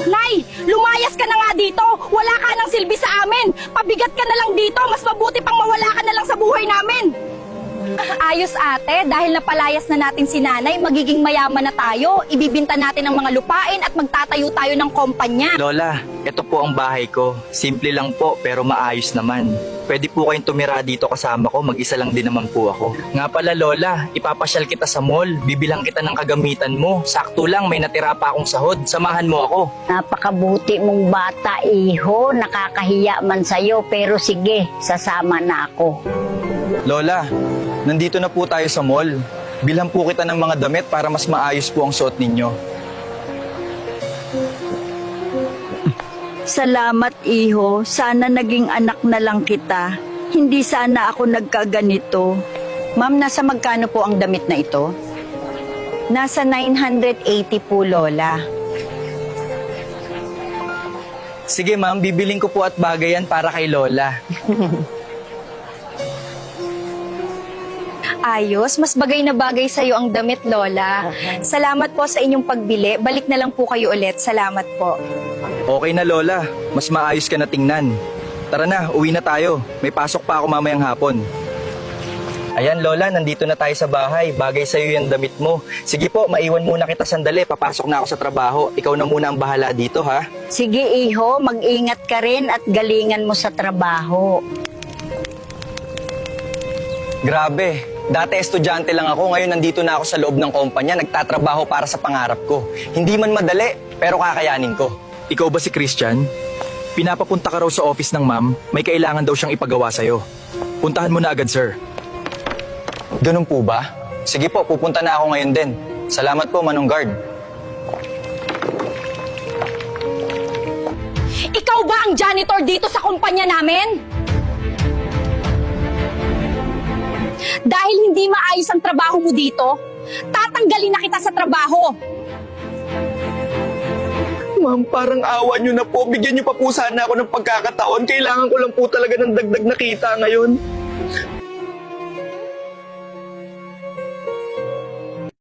Nay, lumayas ka na nga dito. Wala ka ng silbi sa amin. Pabigat ka na lang dito. Mas mabuti pang mawala ka na lang sa buhay namin. Ayos ate, dahil napalayas na natin si nanay, magiging mayaman na tayo. Ibibinta natin ang mga lupain at magtatayo tayo ng kumpanya. Lola, ito po ang bahay ko. Simple lang po pero maayos naman. Pwede po kayong tumira dito kasama ko, mag-isa lang din naman po ako. Nga pala Lola, ipapasyal kita sa mall, bibilang kita ng kagamitan mo. Sakto lang, may natira pa akong sahod, samahan mo ako. Napakabuti mong bata, iho. Nakakahiya man sa'yo, pero sige, sasama na ako. Lola, nandito na po tayo sa mall. Bilhan po kita ng mga damit para mas maayos po ang suot ninyo. Salamat, iho. Sana naging anak na lang kita. Hindi sana ako nagkaganito. Ma'am, nasa magkano po ang damit na ito? Nasa 980 po, Lola. Sige ma'am, bibiling ko po at bagayan para kay Lola. Ayos, mas bagay na bagay sa'yo ang damit, Lola. Salamat po sa inyong pagbili. Balik na lang po kayo ulit. Salamat po. Okay na Lola, mas maayos ka na tingnan. Tara na, uwi na tayo. May pasok pa ako mamayang hapon. Ayan Lola, nandito na tayo sa bahay. Bagay sa'yo yung damit mo. Sige po, maiwan muna kita sandali. Papasok na ako sa trabaho. Ikaw na muna ang bahala dito ha. Sige, iho. Mag-ingat ka rin at galingan mo sa trabaho. Grabe, dati estudyante lang ako. Ngayon nandito na ako sa loob ng kumpanya. Nagtatrabaho para sa pangarap ko. Hindi man madali, pero kakayanin ko. Ikaw ba si Christian? Pinapapunta ka raw sa office ng ma'am. May kailangan daw siyang ipagawa sa'yo. Puntahan mo na agad, sir. Ganun po ba? Sige po, pupunta na ako ngayon din. Salamat po, Manong Guard. Ikaw ba ang janitor dito sa kumpanya namin? Dahil hindi maayos ang trabaho mo dito, tatanggalin na kita sa trabaho. Ma'am, parang awa niyo na po. Bigyan niyo pa po sana ako ng pagkakataon. Kailangan ko lang po talaga ng dagdag na kita ngayon.